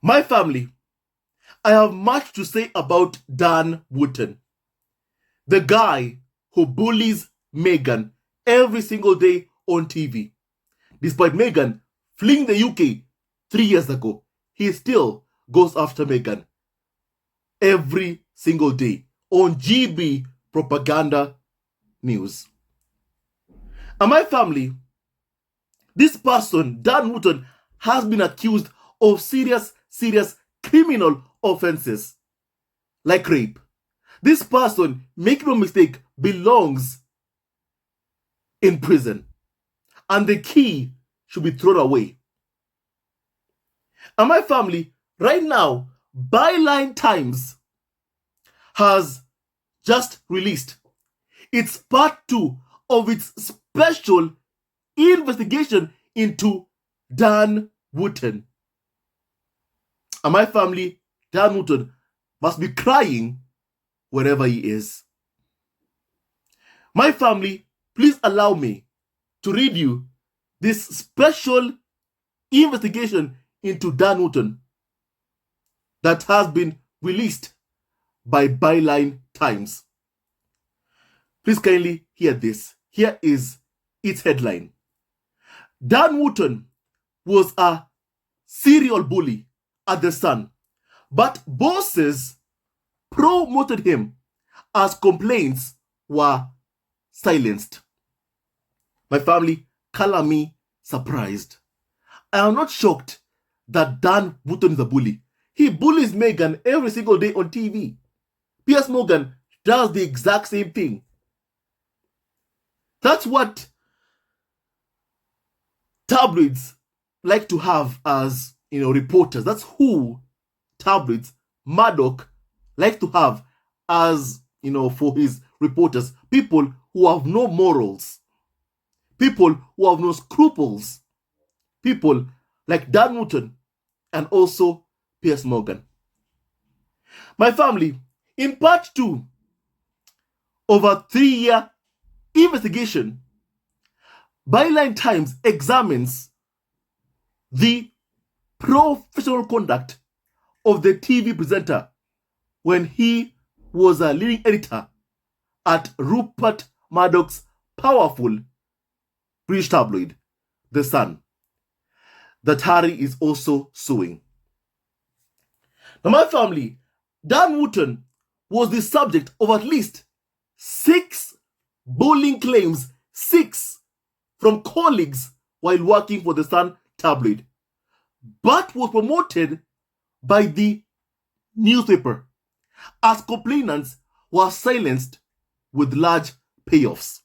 My family, I have much to say about Dan Wooton, the guy who bullies Meghan every single day on TV. Despite Meghan fleeing the UK 3 years ago, he still goes after Meghan every single day on GB propaganda news. And my family, this person, Dan Wooton, has been accused of serious criminal offenses like rape. This person, make no mistake, belongs in prison. And the key should be thrown away. And my family, right now, Byline Times has just released its part 2 of its special investigation into Dan Wooton. And my family, Dan Wooton must be crying wherever he is. My family, please allow me to read you this special investigation into Dan Wooton that has been released by Byline Times. Please kindly hear this. Here is its headline. Dan Wooton was a serial bully at the Sun, but bosses promoted him as complaints were silenced. My family, color me surprised. I am not shocked that Dan Wooton is a bully. He bullies Meghan every single day on TV. Piers Morgan does the exact same thing. That's what tabloids like to have as, reporters. That's who tabloids, Murdoch, like to have as, for his reporters. People who have no morals. People who have no scruples. People like Dan Wooton and also Piers Morgan. My family, in part 2 of a 3-year investigation, Byline Times examines the professional conduct of the TV presenter when he was a leading editor at Rupert Murdoch's powerful British tabloid, The Sun, that Harry is also suing. Now, my family, Dan Wooton was the subject of at least 6 bullying claims, 6 from colleagues while working for The Sun tabloid, but was promoted by the newspaper as complainants were silenced with large payoffs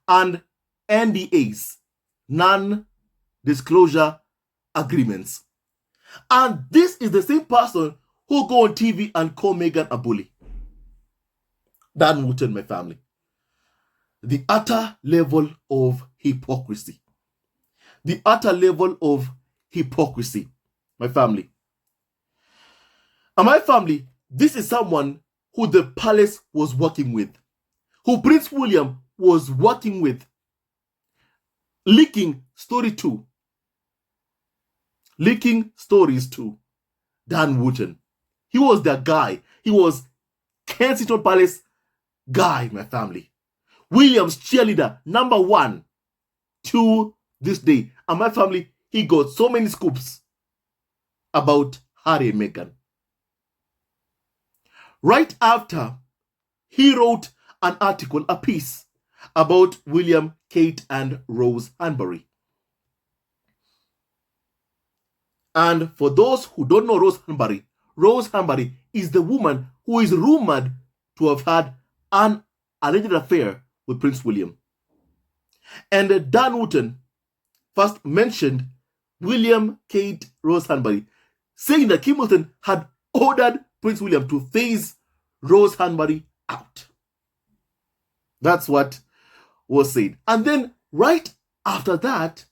and NDAs, non-disclosure agreements. And this is the same person who go on TV and call Meghan a bully. Dan Wooton, my family. The utter level of hypocrisy. The utter level of hypocrisy, my family. And my family, this is someone who the palace was working with, who Prince William was working with, leaking story 2. Leaking stories to Dan Wooton. He was their guy. He was Kensington Palace guy, my family. William's cheerleader, number 1 to this day. And my family, he got so many scoops about Harry and Meghan. Right after he wrote an article, a piece about William, Kate, and Rose Hanbury. And for those who don't know Rose Hanbury is the woman who is rumored to have had an alleged affair with Prince William. And Dan Wooton first mentioned William, Kate, Rose Hanbury, saying that Kim Wilson had ordered Prince William to phase Rose Hanbury out. That's what was said. And then right after that,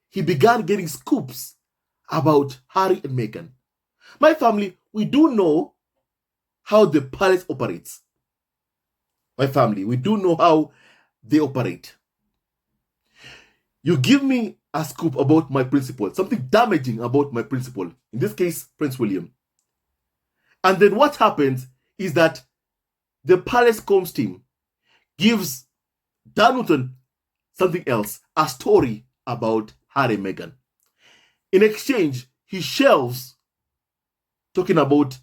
he began getting scoops about Harry and Meghan. My family, we do know how the palace operates. My family, we do know how they operate. You give me a scoop about my principal, something damaging about my principal, in this case, Prince William. And then what happens is that the Palace Comms team gives Dan Wooton something else, a story about Harry and Meghan. In exchange, he shelves talking about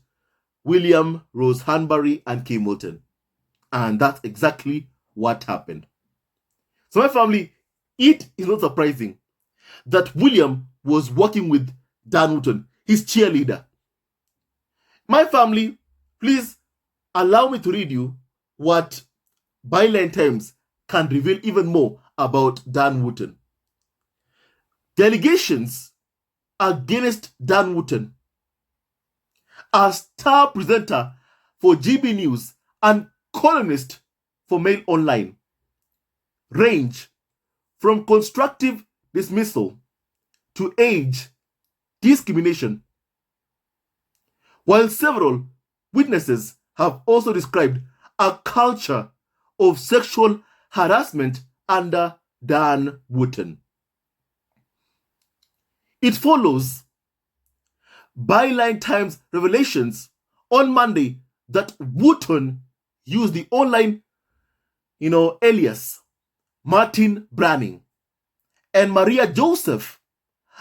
William, Rose Hanbury, and Kay Moulton. And that's exactly what happened. So my family, it is not surprising that William was working with Dan Wooton, his cheerleader. My family, please allow me to read you what Byline Times can reveal even more about Dan Wooton. The allegations against Dan Wooton, a star presenter for GB News and columnist for Mail Online, range from constructive dismissal to age discrimination, while several witnesses have also described a culture of sexual harassment under Dan Wooton. It follows Byline Times revelations on Monday that Wooton used the online, alias Martin Branning and Maria Joseph,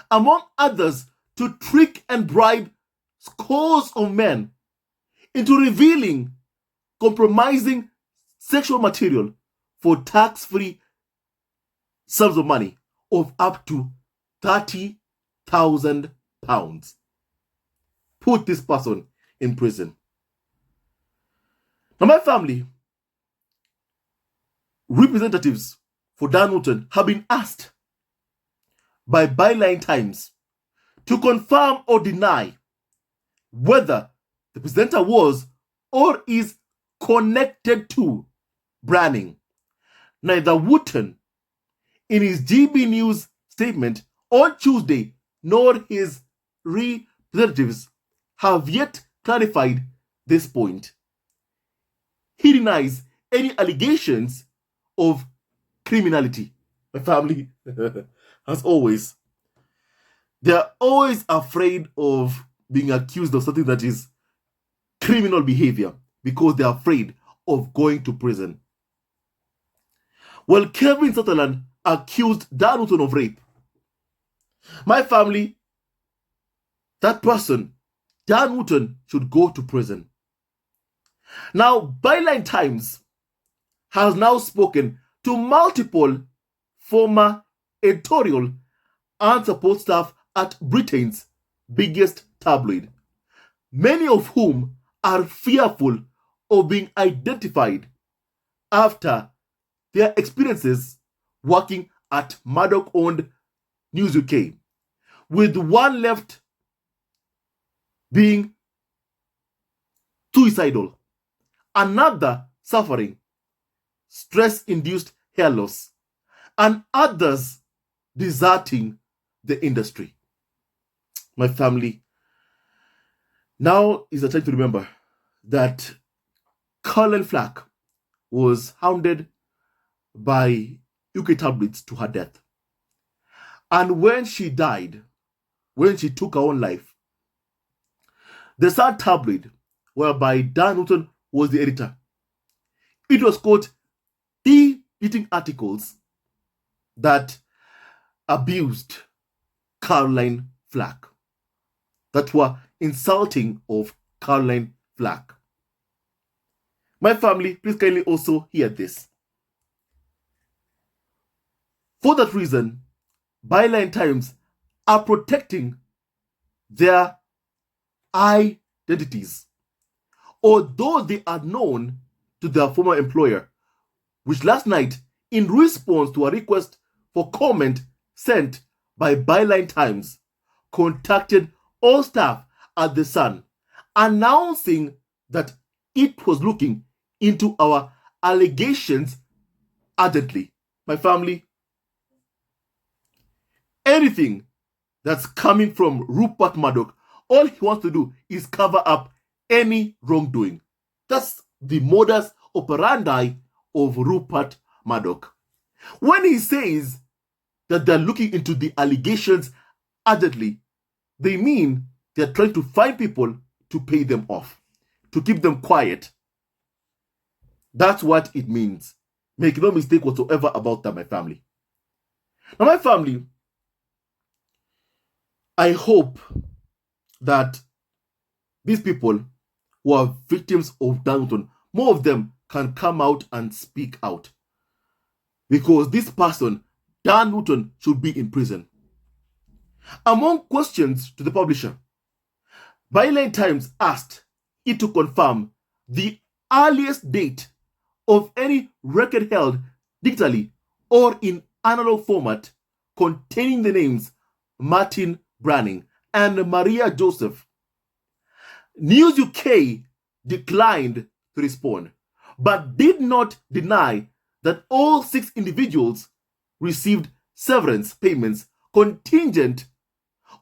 among others, to trick and bribe scores of men into revealing compromising sexual material for tax-free sums of money of up to £30,000. Put this person in prison. Now, my family, representatives for Dan Wooton have been asked by Byline Times to confirm or deny whether the presenter was or is connected to Branning. Neither Wooton, in his GB News statement on Tuesday, nor his representatives have yet clarified this point. He denies any allegations of criminality. My family, as always, they're always afraid of being accused of something that is criminal behavior because they're afraid of going to prison. Well, Kevin Sutherland accused Dan Wooton of rape. My family, that person, Dan Wooton, should go to prison. Now, Byline Times has now spoken to multiple former editorial and support staff at Britain's biggest tabloid, many of whom are fearful of being identified after their experiences working at Murdoch-owned News UK, with one left being suicidal, another suffering stress-induced hair loss, and others deserting the industry. My family, now is the time to remember that Caroline Flack was hounded by UK tabloids to her death. And when she died, when she took her own life, the Sun tabloid, whereby Dan Wooton was the editor, it was quote, de-beating articles that abused Caroline Flack, that were insulting of Caroline Flack. My family, please kindly also hear this. For that reason, Byline Times are protecting their identities, although they are known to their former employer, which last night, in response to a request for comment sent by Byline Times, contacted all staff at The Sun, announcing that it was looking into our allegations urgently. My family, anything that's coming from Rupert Murdoch, all he wants to do is cover up any wrongdoing. That's the modus operandi of Rupert Murdoch. When he says that they're looking into the allegations urgently, they mean they're trying to find people to pay them off, to keep them quiet. That's what it means. Make no mistake whatsoever about that, my family. Now, my family, I hope that these people who are victims of Dan Wooton, more of them can come out and speak out. Because this person, Dan Wooton, should be in prison. Among questions to the publisher, Byline Times asked it to confirm the earliest date of any record held digitally or in analog format containing the names Martin Branning and Maria Joseph. News UK declined to respond, but did not deny that all 6 individuals received severance payments contingent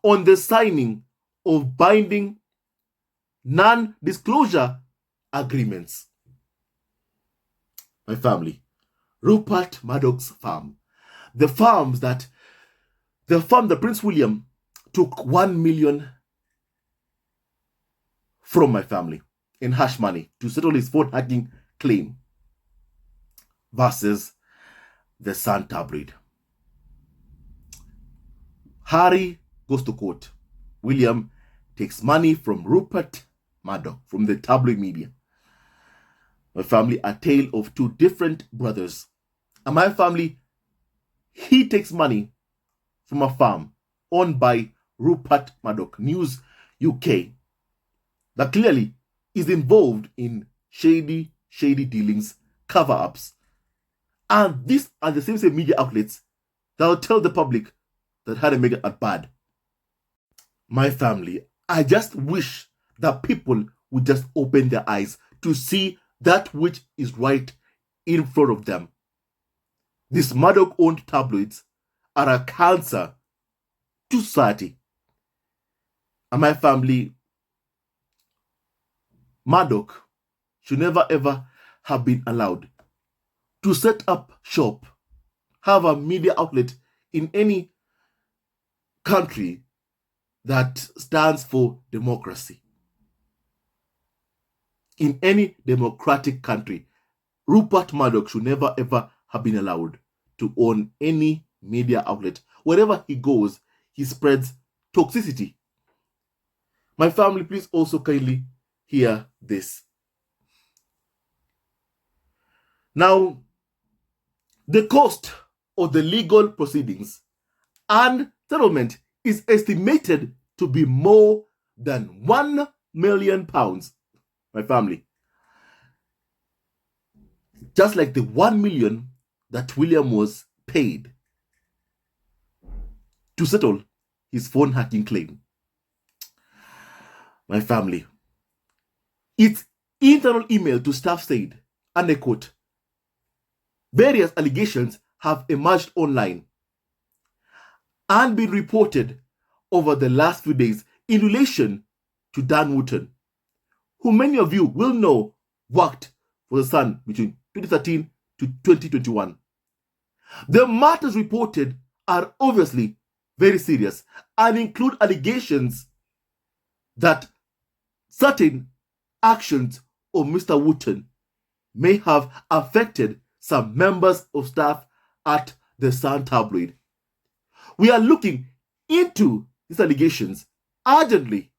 on the signing of binding non-disclosure agreements. My family, Rupert Murdoch's farm, the farm that Prince William took 1 million from my family in hush money to settle his phone hacking claim versus the Sun Tabloid. Harry goes to court. William takes money from Rupert Murdoch, from the tabloid media. My family, a tale of 2 different brothers. And my family, he takes money from a farm owned by Rupert Murdoch, News UK, that clearly is involved in shady dealings, cover-ups. And these are the same media outlets that will tell the public that Harry and Meghan are bad. My family, I just wish that people would just open their eyes to see that which is right in front of them. These Murdoch-owned tabloids are a cancer to society. And my family, Murdoch should never ever have been allowed to set up shop, have a media outlet in any country that stands for democracy. In any democratic country, Rupert Murdoch should never ever have been allowed to own any media outlet. Wherever he goes, he spreads toxicity. My family, please also kindly hear this. Now, the cost of the legal proceedings and settlement is estimated to be more than £1 million. My family. Just like the 1 million that William was paid to settle his phone hacking claim. My family. Its internal email to staff said, and I quote, various allegations have emerged online and been reported over the last few days in relation to Dan Wooton, who many of you will know worked for the Sun between 2013 to 2021. The matters reported are obviously very serious and include allegations that certain actions of Mr. Wooton may have affected some members of staff at the Sun Tabloid. We are looking into these allegations urgently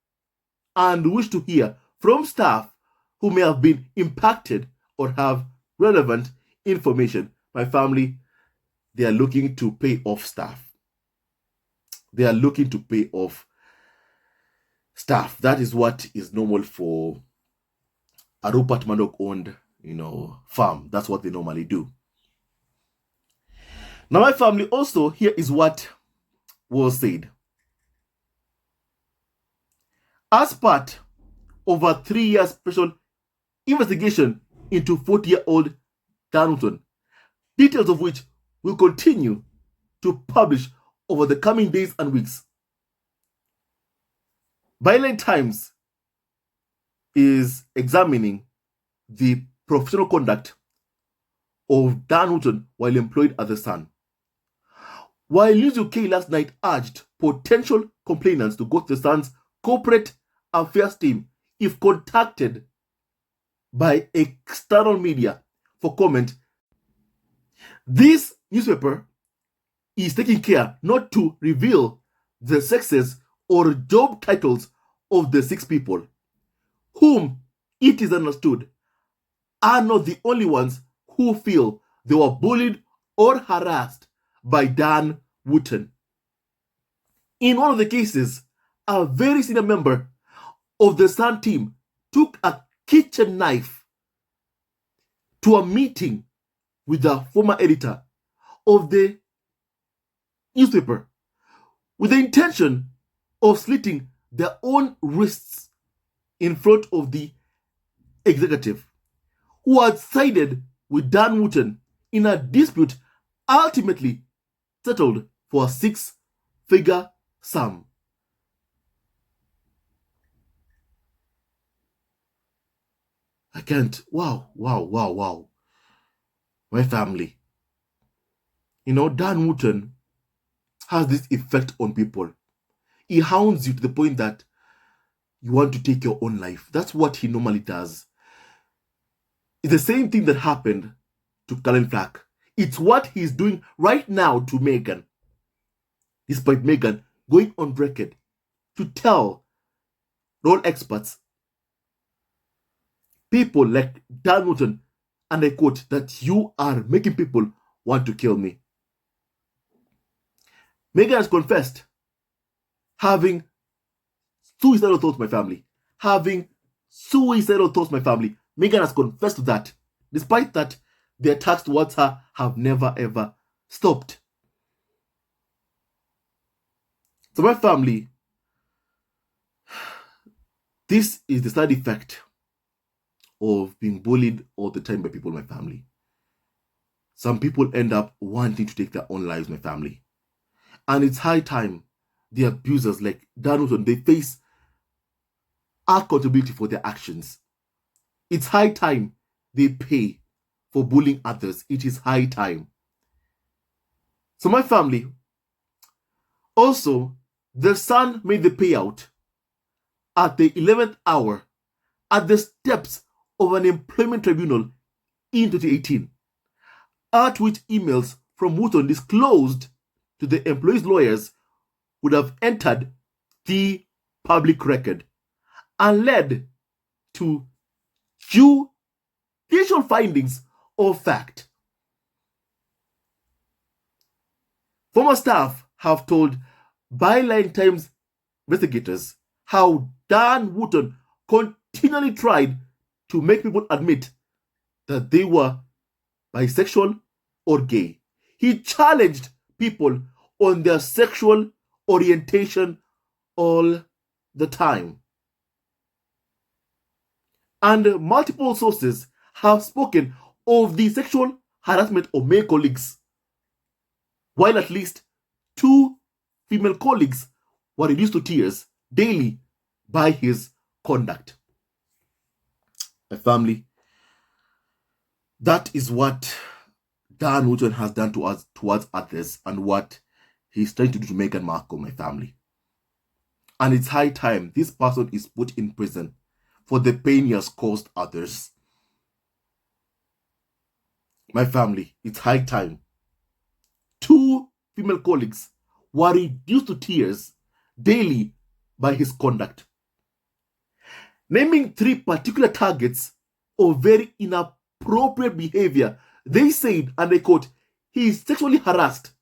and wish to hear from staff who may have been impacted or have relevant information. My family, they are looking to pay off staff. They are looking to pay off staff. That is what is normal for a Rupert Murdoch-owned, farm. That's what they normally do. Now, my family, also, here is what was said. As part of a 3-year special investigation into 40-year-old Dan Wooton, details of which will continue to publish over the coming days and weeks. Byline Times is examining the professional conduct of Dan Wooton while employed at the Sun. While News UK last night urged potential complainants to go to the Sun's corporate affairs team if contacted by external media for comment, this newspaper is taking care not to reveal the sexes or job titles of the 6 people, whom it is understood are not the only ones who feel they were bullied or harassed by Dan Wooton. In one of the cases, a very senior member of the Sun team took a kitchen knife to a meeting with the former editor of the newspaper with the intention of slitting their own wrists in front of the executive, who had sided with Dan Wooton in a dispute ultimately settled for a 6-figure sum. I can't. Wow. My family. Dan Wooton has this effect on people. He hounds you to the point that you want to take your own life. That's what he normally does. It's the same thing that happened to Colin Flack. It's what he's doing right now to Meghan. Despite Meghan going on record to tell all experts, people like Dan Wooton, and I quote, that you are making people want to kill me. Meghan has confessed having suicidal thoughts, my family. Meghan has confessed to that. Despite that, the attacks towards her have never ever stopped. So my family, this is the side effect of being bullied all the time by people in my family. Some people end up wanting to take their own lives, my family. And it's high time the abusers like Dan Wooton, they face accountability for their actions. It's high time they pay for bullying others. It is high time. So my family, also, the Sun made the payout at the 11th hour at the steps of an employment tribunal in 2018, at which emails from Wooton disclosed to the employees' lawyers would have entered the public record and led to judicial findings of fact. Former staff have told Byline Times investigators how Dan Wooton continually tried to make people admit that they were bisexual or gay. He challenged people on their sexual orientation all the time. And multiple sources have spoken of the sexual harassment of male colleagues, while at least 2 female colleagues were reduced to tears daily by his conduct. My family, that is what Dan Wooton has done towards others and what he's trying to do to Meghan Markle, my family. And it's high time this person is put in prison for the pain he has caused others. My family, it's high time. 2 female colleagues were reduced to tears daily by his conduct. Naming 3 particular targets of very inappropriate behavior, they said, and I quote, he sexually harassed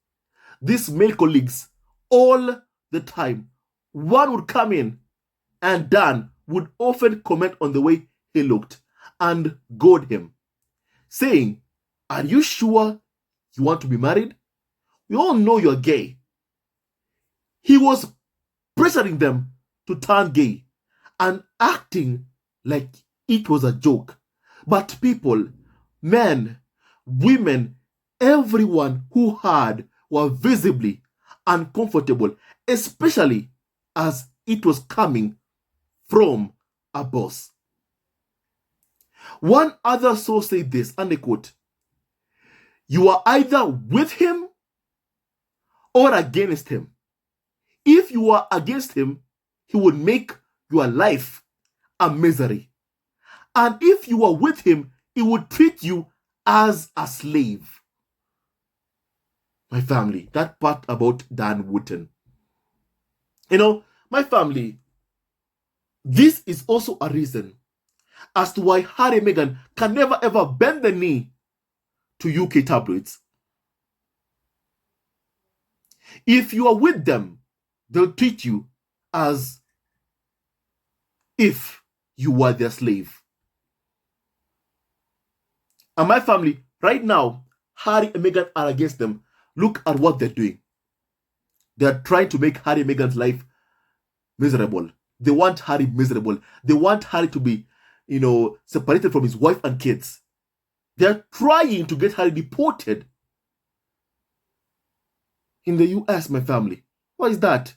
these male colleagues all the time. One would come in and Dan would often comment on the way he looked and goad him, saying, "Are you sure you want to be married? We all know you're gay." He was pressuring them to turn gay and acting like it was a joke. But people, men, women, everyone who heard were visibly uncomfortable, especially as it was coming from a boss. One other source said this, and I quote, "You are either with him or against him. If you are against him, he would make your life a misery. And if you are with him, he would treat you as a slave. My family, that part about Dan Wooton. My family, this is also a reason as to why Harry and Meghan can never ever bend the knee to UK tabloids. If you are with them, they'll treat you as if you were their slave. And my family, right now, Harry and Meghan are against them. Look at what they're doing. They're trying to make Harry and Meghan's life miserable. They want Harry miserable. They want Harry to be, separated from his wife and kids. They're trying to get Harry deported in the US, my family. What is that?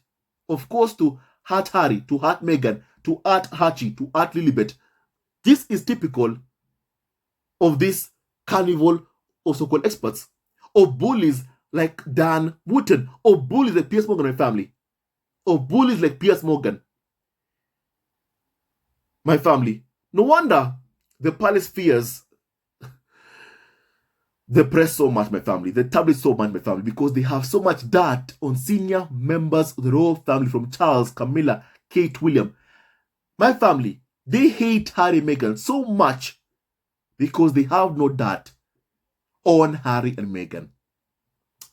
Of course, to hurt Harry, to hurt Meghan, to hurt Archie, to hurt Lilibet. This is typical of this carnival of so-called experts, of bullies like Dan Wooton, of bullies like Piers Morgan, my family, of bullies like Piers Morgan. My family, no wonder the palace fears the press so much, my family, the tabloids so much, my family, because they have so much dirt on senior members of the royal family, from Charles, Camilla, Kate, William. My family, they hate Harry and Meghan so much because they have no dirt on Harry and Meghan.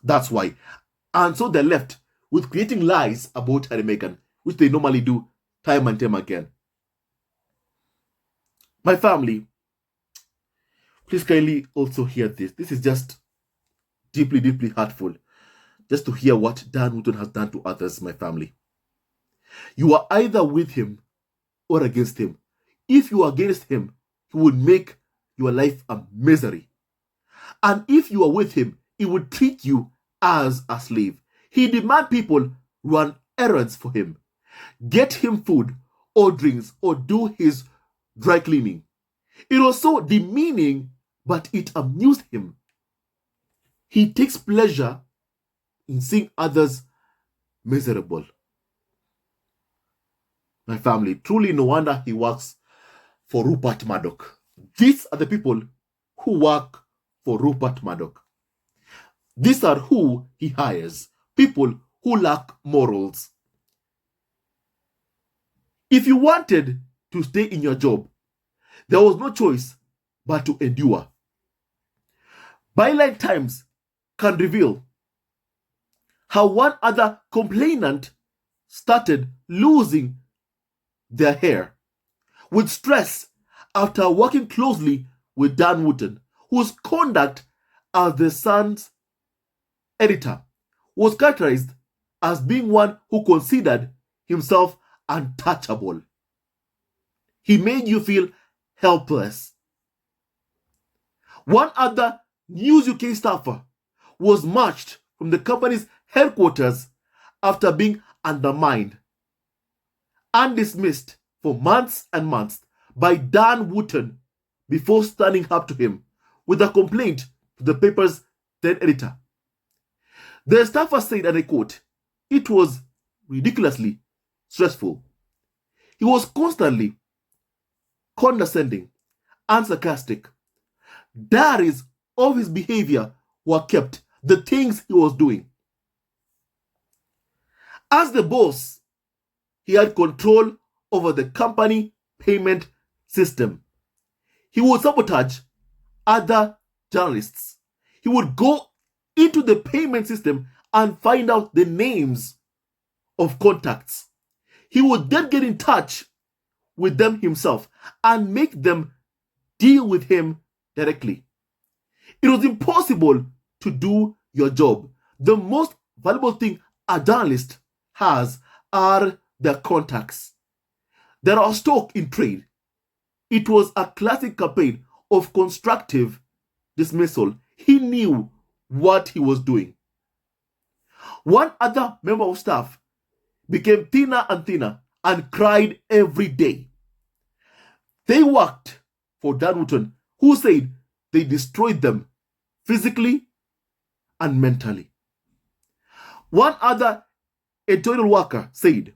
That's why. And so they're left with creating lies about Harry and Meghan, which they normally do time and time again. My family, please kindly also hear this. This is just deeply, deeply hurtful. Just to hear what Dan Wooton has done to others, my family. You are either with him or against him. If you are against him, he would make your life a misery. And if you are with him, he would treat you as a slave. He demands people run errands for him, get him food or drinks, or do his dry cleaning. It was so demeaning, but it amused him. He takes pleasure in seeing others miserable. My family, truly no wonder he works for Rupert Murdoch. These are the people who work for Rupert Murdoch. These are who he hires. People who lack morals. If you wanted to stay in your job, there was no choice but to endure. Byline Times can reveal how one other complainant started losing their hair with stress after working closely with Dan Wooton, whose conduct as the Sun's editor was characterized as being one who considered himself untouchable. He made you feel helpless. One other News UK staffer was marched from the company's headquarters after being undermined and dismissed for months and months by Dan Wooton before standing up to him with a complaint to the paper's then editor. The staffer said, and I quote, "It was ridiculously stressful. He was constantly condescending and sarcastic. Diaries of his behavior were kept, the things he was doing. As the boss, he had control over the company payment system. He would sabotage other journalists. He would go into the payment system and find out the names of contacts. He would then get in touch with them himself and make them deal with him directly. It was impossible to do your job. The most valuable thing a journalist has are their contacts. There are stock in trade. It was a classic campaign of constructive dismissal. He knew what he was doing. One other member of staff became thinner and thinner and cried every day. They worked for Dan Wooton, who said they destroyed them physically and mentally. One other editorial worker said,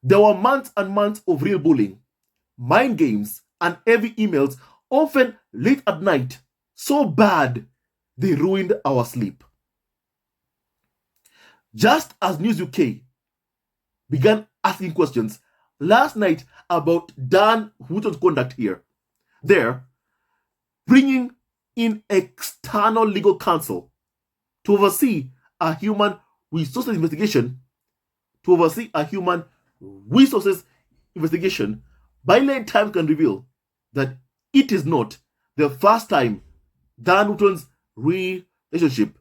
there were months and months of real bullying, mind games, and heavy emails, often late at night, so bad they ruined our sleep. Just as News UK began asking questions last night about Dan Wooton's conduct there, bringing in external legal counsel to oversee a human resources investigation, Byline Times can reveal that it is not the first time Dan Wooton's relationship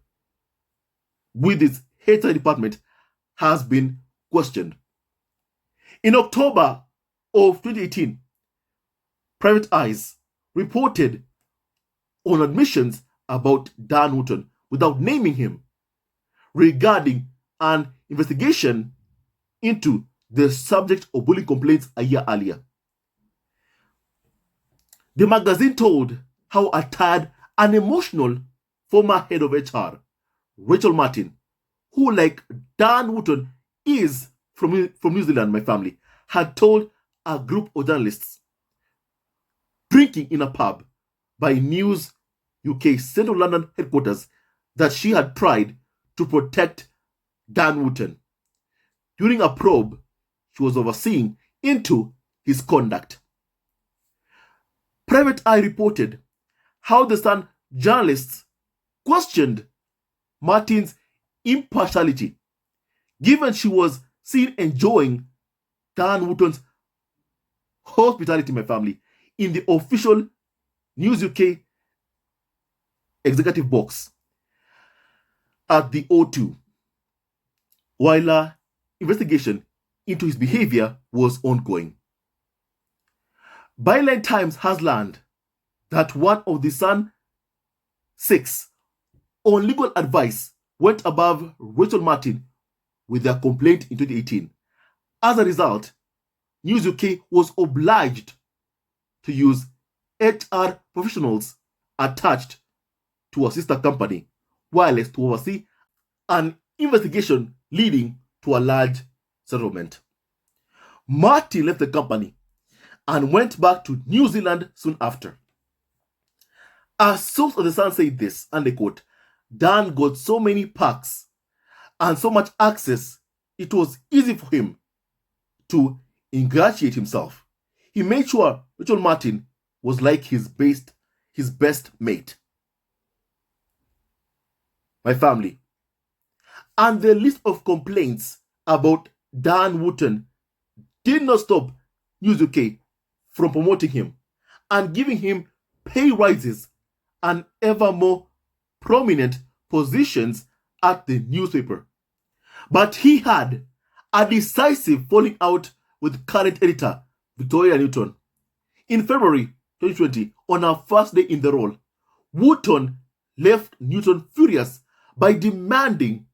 with its HR department has been questioned. In October of 2018, Private Eyes reported on admissions about Dan Wooton without naming him regarding an investigation into the subject of bullying complaints a year earlier. The magazine told how a tired and emotional former head of HR, Rachel Martin, who, like Dan Wooton, is from New Zealand, my family, had told a group of journalists drinking in a pub by News UK Central London headquarters that she had tried to protect Dan Wooton during a probe she was overseeing into his conduct. Private Eye reported how the Sun journalists questioned Martin's impartiality, given she was seen enjoying Dan Wooton's hospitality, my family, in the official News UK executive box at the O2, while an investigation into his behavior was ongoing. Byline Times has learned that one of the Sun 6 on legal advice went above Rachel Martin with their complaint in 2018. As a result, News UK was obliged to use HR professionals attached to a sister company, Wireless, to oversee an investigation leading to a large settlement. Martin left the company and went back to New Zealand soon after. A source of the Sun said this, and I quote, Dan got so many perks and so much access, it was easy for him to ingratiate himself. He made sure Rachel Martin was like his best mate. My family. And the list of complaints about Dan Wooton did not stop News UK from promoting him and giving him pay rises and ever more prominent positions at the newspaper. But he had a decisive falling out with current editor Victoria Newton. In February 2020, on her first day in the role, Wooton left Newton furious by demanding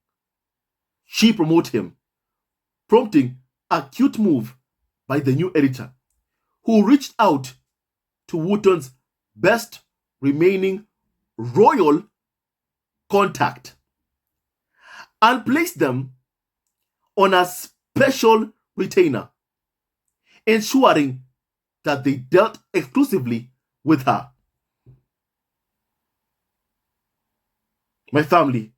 she promote him, prompting a cute move by the new editor, who reached out to Wooton's best remaining royal contact and placed them on a special retainer, ensuring that they dealt exclusively with her. My family,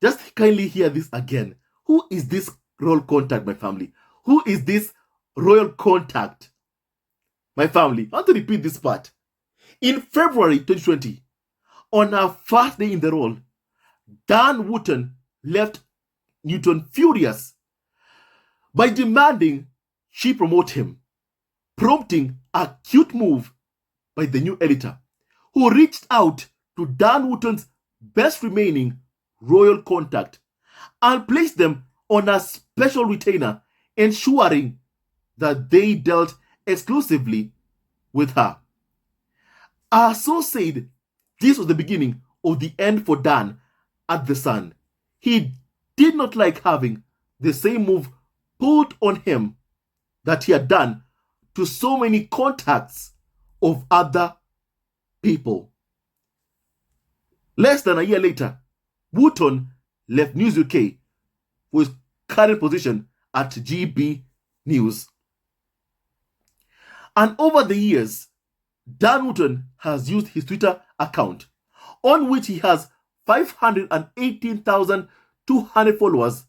just kindly hear this again. Who is this royal contact, my family? Who is this royal contact? My family, I want to repeat this part. In February 2020, on her first day in the role, Dan Wooton left Newton furious by demanding she promote him, prompting a cute move by the new editor, who reached out to Dan Wooton's best remaining royal contact and placed them on a special retainer, ensuring that they dealt exclusively with her. Our source said this was the beginning of the end for Dan at the Sun. He did not like having the same move pulled on him that he had done to so many contacts of other people. Less than a year later, Wooton left News UK for his current position at GB News. And over the years, Dan Wooton has used his Twitter account, on which he has 518,200 followers,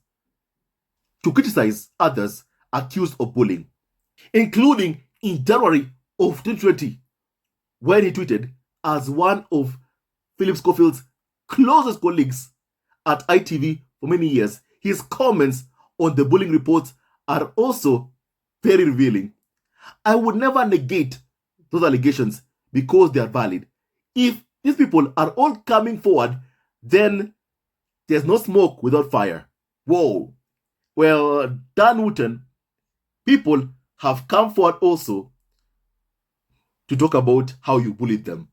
to criticize others accused of bullying, including in January of 2020, when he tweeted, as one of Philip Schofield's closest colleagues at ITV for many years, his comments on the bullying reports are also very revealing. I would never negate those allegations because they are valid. If these people are all coming forward, then there's no smoke without fire. Whoa. Well, Dan Wooton, people have come forward also to talk about how you bullied them,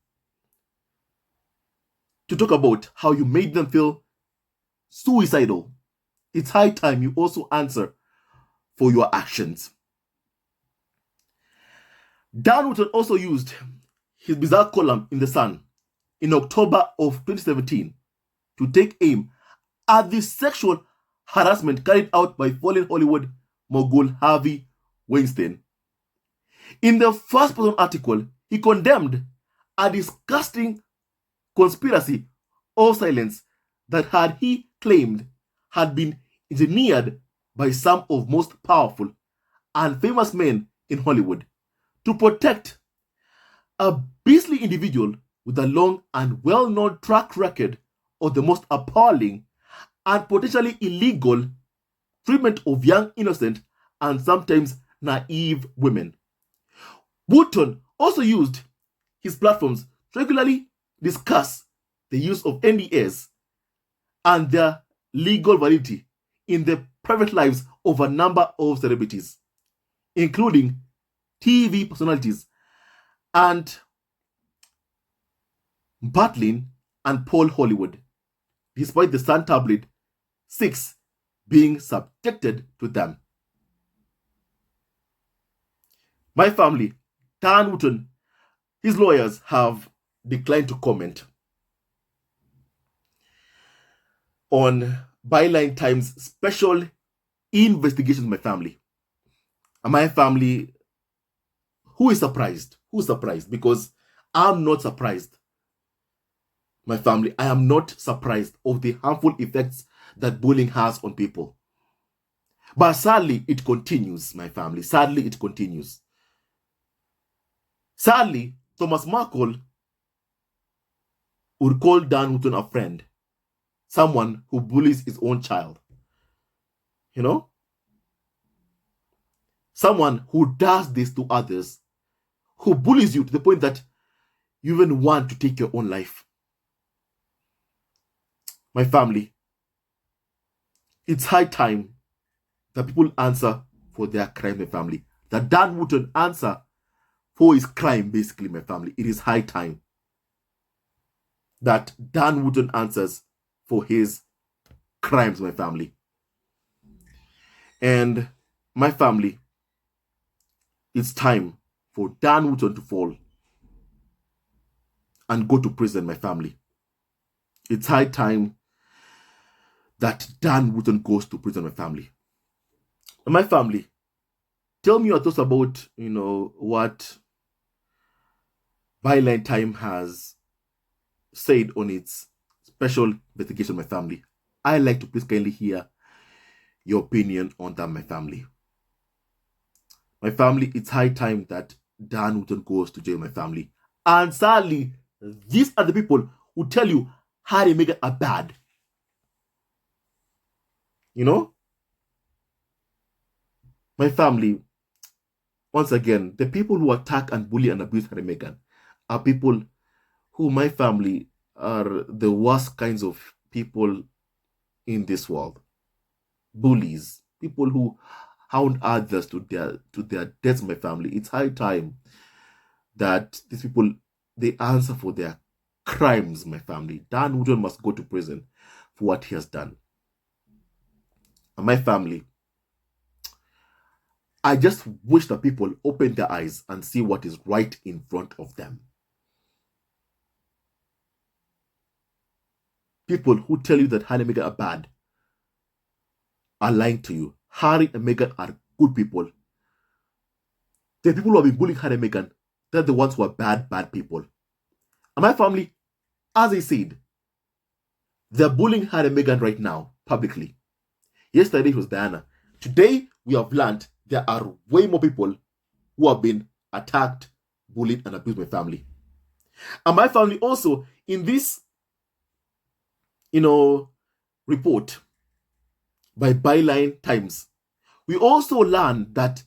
to talk about how you made them feel suicidal. It's high time you also answer for your actions. Dan Wooton also used his bizarre column in The Sun in October of 2017 to take aim at the sexual harassment carried out by fallen Hollywood mogul Harvey Weinstein. In the first person article, he condemned a disgusting conspiracy of silence that he claimed had been engineered by some of most powerful and famous men in Hollywood to protect a beastly individual with a long and well-known track record of the most appalling and potentially illegal treatment of young, innocent, and sometimes naive women. Wooton also used his platforms to regularly discuss the use of NDAs and their legal validity in the private lives of a number of celebrities, including TV personalities and Batlin and Paul Hollywood, despite the Sun Tabloid 6 being subjected to them. My family, Dan Wooton, his lawyers have declined to comment on Byline Times' special investigation of my family. And my family, who is surprised? Who's surprised? Because I'm not surprised. My family, I am not surprised of the harmful effects that bullying has on people. But sadly, it continues, my family. Sadly, it continues. Sadly, Thomas Markle would call Dan Wooton a friend, someone who bullies his own child. You know? Someone who does this to others, who bullies you to the point that you even want to take your own life. My family, it's high time that people answer for their crime, my family. That Dan Wooton answer for his crime, basically, my family. It is high time that Dan Wooton answers for his crimes, my family. And my family, it's time for Dan Wooton to fall and go to prison, my family. It's high time that Dan Wooton goes to prison, my family. And my family, tell me your thoughts about, what Byline Time has said on its special investigation, my family. I like to please kindly hear your opinion on that, my family. My family, it's high time that Dan Wooton goes to jail, my family. And sadly, these are the people who tell you Harry and Meghan are bad. My family, once again, the people who attack and bully and abuse Harry and Meghan are people who, my family, are the worst kinds of people in this world. Bullies, people who hound others to their deaths, my family. It's high time that these people, they answer for their crimes, my family. Dan Wooton must go to prison for what he has done. And my family, I just wish that people open their eyes and see what is right in front of them. People who tell you that Harry and Meghan are bad are lying to you. Harry and Meghan are good people. The people who have been bullying Harry and Meghan, they're the ones who are bad people. And my family, as I said, they're bullying Harry and Meghan right now, publicly. Yesterday it was Diana. Today, we have learned there are way more people who have been attacked, bullied, and abused my family. And my family also, in this, report by Byline Times, we also learned that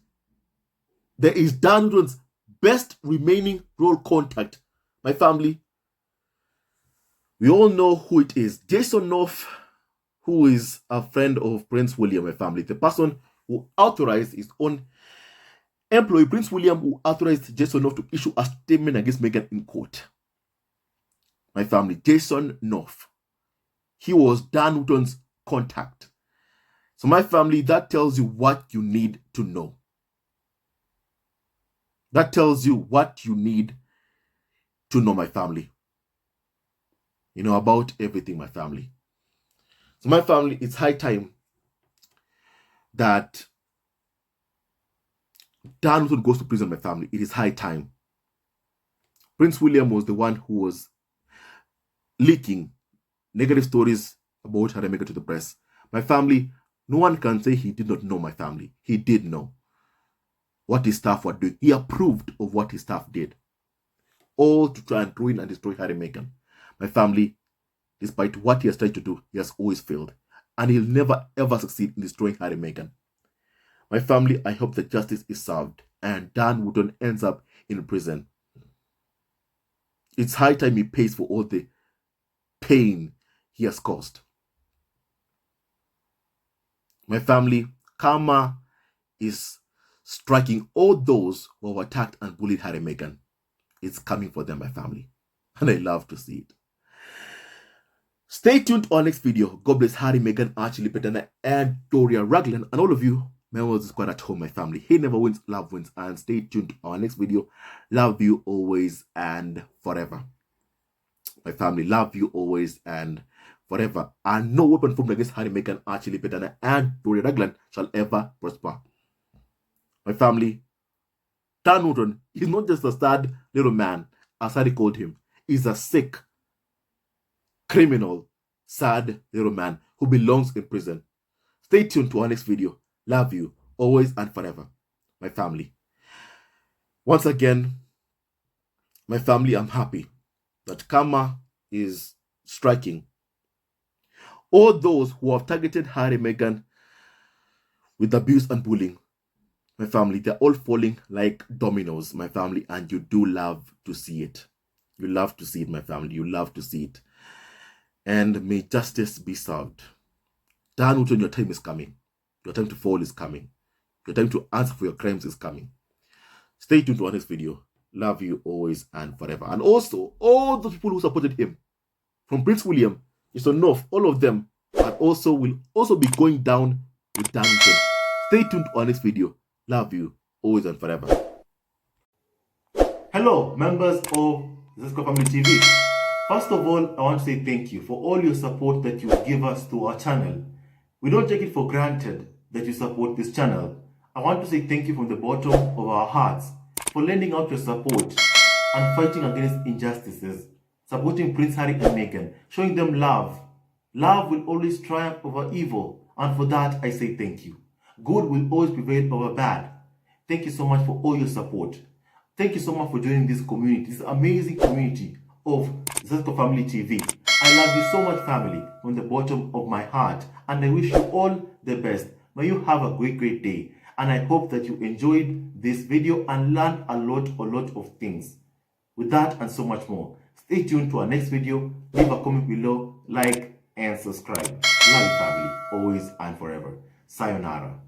there is Dan Wooton's best remaining role contact. My family, we all know who it is. Jason North, who is a friend of Prince William, my family. The person who authorized his own employee, Prince William, who authorized Jason North to issue a statement against Meghan in court. My family, Jason North. He was Dan Wooton's contact. So my family, that tells you what you need to know. That tells you what you need to know, my family. About everything, my family. So my family, it's high time that Dan Wooton goes to prison, my family. It is high time. Prince William was the one who was leaking negative stories about Harry and Meghan to the press. My family, no one can say he did not know, my family. He did know what his staff were doing. He approved of what his staff did. All to try and ruin and destroy Harry and Meghan. My family, despite what he has tried to do, he has always failed. And he'll never ever succeed in destroying Harry and Meghan. My family, I hope that justice is served and Dan Wooton ends up in prison. It's high time he pays for all the pain he has caused. My family, karma is striking all those who have attacked and bullied Harry and Meghan. It's coming for them, my family. And I love to see it. Stay tuned to our next video. God bless Harry, Meghan, Archie, Petana, and Doria Raglan, and all of you members of the squad at home, my family. He never wins, love wins. And stay tuned to our next video. Love you always and forever. My family, love you always and forever. And no weapon formed against Harry, Meghan, Archie, Petana, and Doria Raglan shall ever prosper. My family, Dan Wooton is not just a sad little man, as Harry called him. He's a sick, criminal, sad little man who belongs in prison. Stay tuned to our next video. Love you always and forever, my family. Once again, my family, I'm happy that karma is striking all those who have targeted Harry and Meghan with abuse and bullying. My family, they're all falling like dominoes, my family, and you do love to see it. You love to see it, my family. You love to see it. And may justice be served. Dan Wooton, your time is coming. Your time to fall is coming. Your time to answer for your crimes is coming. Stay tuned to our next video. Love you always and forever. And also, all the people who supported him, from Prince William, Mr. North, all of them will also be going down with Dan Wooton. Stay tuned to our next video. Love you always and forever. Hello, members of Slit Wri Family TV. First of all, I want to say thank you for all your support that you give us to our channel. We don't take it for granted that you support this channel. I want to say thank you from the bottom of our hearts for lending out your support and fighting against injustices, supporting Prince Harry and Meghan, showing them love. Love will always triumph over evil, and for that I say thank you. Good will always prevail over bad. Thank you so much for all your support. Thank you so much for joining this community, this amazing community of Slit Wri Family TV. I love you so much, family, from the bottom of my heart, and I wish you all the best. May you have a great day, and I hope that you enjoyed this video and learned a lot of things. With that and so much more, stay tuned to our next video. Leave a comment below, like and subscribe. Love you, family, always and forever. Sayonara.